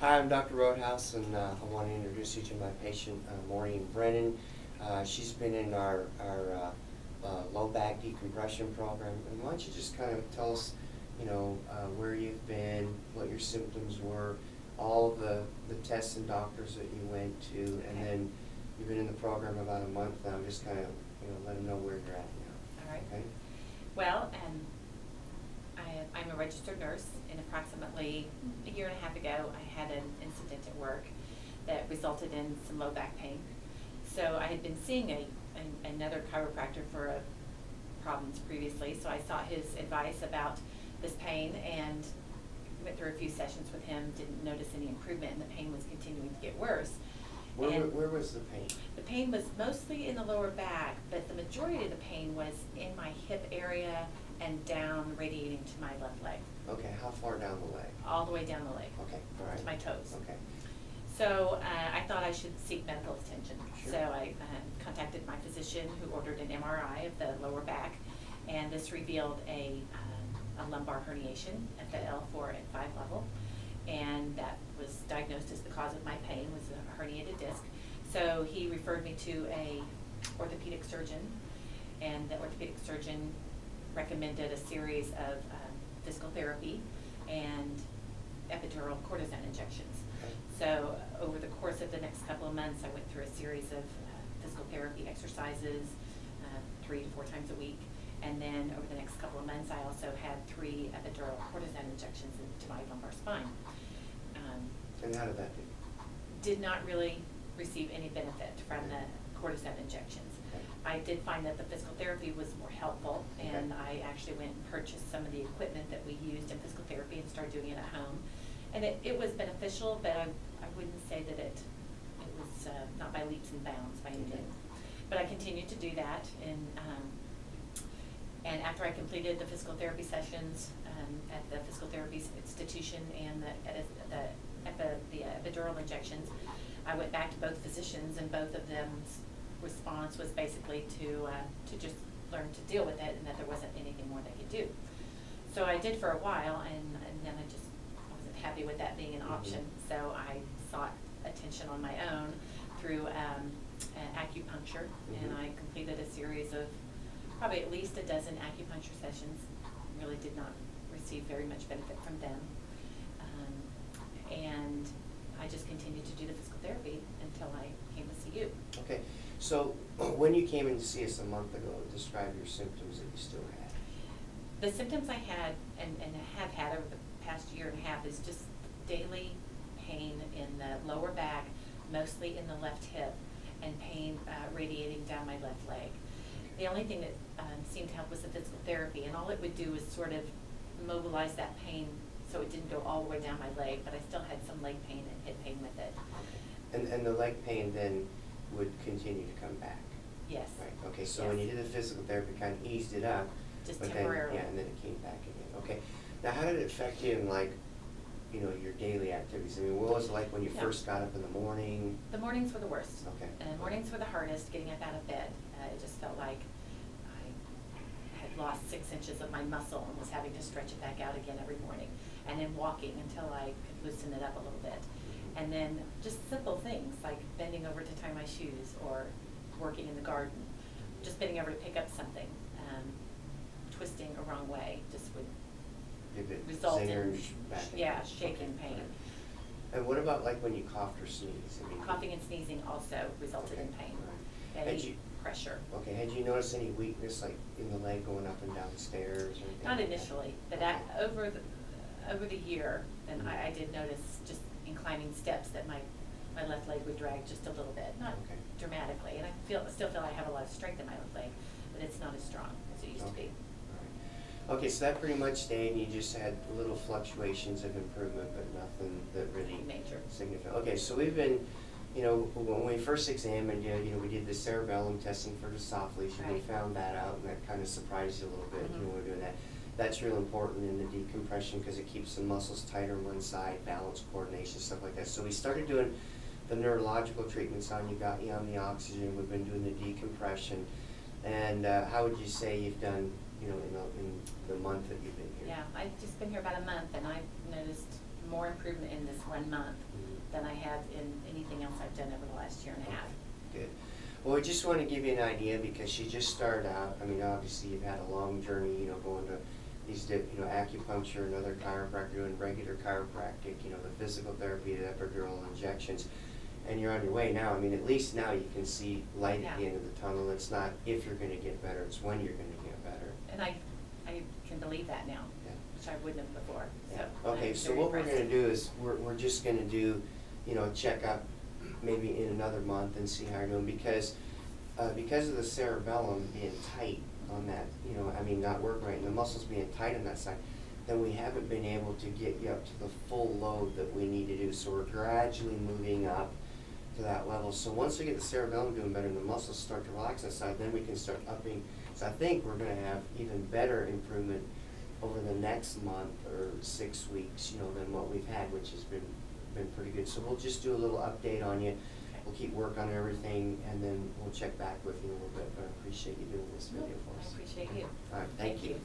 Hi, I'm Dr. Roadhouse, and I want to introduce you to my patient, Maureen Brennan. She's been in our low back decompression program. And why don't you just kind of tell us, where you've been, what your symptoms were, all the tests and doctors that you went to, and then you've been in the program about a month now. Just kind of, let them know where you're at now. All right. Okay? Well, I'm a registered nurse, and approximately a year and a half ago, I had an incident at work that resulted in some low back pain. So I had been seeing another chiropractor for problems previously, so I sought his advice about this pain and went through a few sessions with him, didn't notice any improvement, and the pain was continuing to get worse. Where was the pain? The pain was mostly in the lower back, but the majority of the pain was in my hip area and down, radiating to my left leg. Okay, how far down the leg? All the way down the leg. Okay, all right. To my toes. Okay. So I thought I should seek medical attention. Sure. So I contacted my physician, who ordered an MRI of the lower back, and this revealed a lumbar herniation at the L4 and 5 level, and that was diagnosed as the cause of my pain, was a herniated disc. So he referred me to a orthopedic surgeon, and the orthopedic surgeon recommended a series of physical therapy and epidural cortisone injections. Okay. So over the course of the next couple of months, I went through a series of physical therapy exercises 3 to 4 times a week. And then over the next couple of months, I also had 3 epidural cortisone injections into my lumbar spine. And how did that do? Did not really receive any benefit from the cortisone injections. Okay. I did find that the physical therapy was more helpful, and I actually went and purchased some of the equipment that we used in physical therapy and started doing it at home. And it was beneficial, but I wouldn't say that it was not by leaps and bounds by any means. But I continued to do that, and after I completed the physical therapy sessions at the physical therapy institution and the epidural injections, I went back to both physicians, and both of them's response was basically to just learn to deal with it, and that there wasn't anything more they could do. So I did for a while, and then I wasn't happy with that being an option. So I sought attention on my own through acupuncture, and I completed a series of probably at least a dozen acupuncture sessions. Really did not receive very much benefit from them, and I just continued to do the physical therapy until I came to see you. Okay, so when you came in to see us a month ago, describe your symptoms that you still had. The symptoms I had and have had over the past year and a half is just daily pain in the lower back, mostly in the left hip, and pain radiating down my left leg. The only thing that seemed to help was the physical therapy, and all it would do was sort of mobilize that pain so it didn't go all the way down my leg, but I still had some leg pain and hip pain with it. And the leg pain then would continue to come back? Yes. Right, okay, so Yes. when you did the physical therapy, kind of eased it up. Just but temporarily. Then, and then it came back again. Okay, now how did it affect you in your daily activities? I mean, what was it like when you first got up in the morning? The mornings were the worst. Okay. Mornings were the hardest, getting up out of bed. It just felt like I had lost 6 inches of my muscle and was having to stretch it back out again every morning. And then walking until I could loosen it up a little bit. And then just simple things like bending over to tie my shoes, or working in the garden, just bending over to pick up something, twisting a wrong way just would result in shaking pain. And what about like when you coughed or sneezed? I mean, coughing and sneezing also resulted in pain. Any pressure. Okay, had you noticed any weakness like in the leg going up and down the stairs or anything? Not initially, but over the year, then I did notice just in climbing steps that my left leg would drag just a little bit, not dramatically, and I still feel I have a lot of strength in my left leg, but it's not as strong as it used to be. All right. Okay, so that pretty much stayed, and you just had little fluctuations of improvement, but nothing that really major. Significant. Okay, so we've been, when we first examined you, we did the cerebellum testing for the soft lesion. Right. We found that out, and that kind of surprised you a little bit. When we're doing that. That's real important in the decompression because it keeps the muscles tighter on one side, balance, coordination, stuff like that. So we started doing the neurological treatments on you, got you on the oxygen. We've been doing the decompression. And how would you say you've done, in the month that you've been here? Yeah, I've just been here about a month, and I've noticed more improvement in this 1 month than I have in anything else I've done over the last year and a half. Good. Well, we just want to give you an idea because she just started out. I mean, obviously you've had a long journey, you know, going to these, acupuncture, another chiropractor, doing regular chiropractic, the physical therapy, the epidural injections, and you're on your way now. I mean, at least now you can see light at the end of the tunnel. It's not if you're going to get better, it's when you're going to get better. And I can believe that now, Yeah. which I wouldn't have before. Yeah. So Okay, I'm so very what we're impressed. going to do is we're just going to do, a checkup maybe in another month and see how you're doing because of the cerebellum being tight on that, not working right, and the muscles being tight on that side, then we haven't been able to get you up to the full load that we need to do. So we're gradually moving up to that level. So once we get the cerebellum doing better and the muscles start to relax that side, then we can start upping. So I think we're going to have even better improvement over the next month or 6 weeks, than what we've had, which has been pretty good. So we'll just do a little update on you. We'll keep work on everything, and then we'll check back with you a little bit. But I appreciate you doing this video for us. I appreciate you. All right, thank you.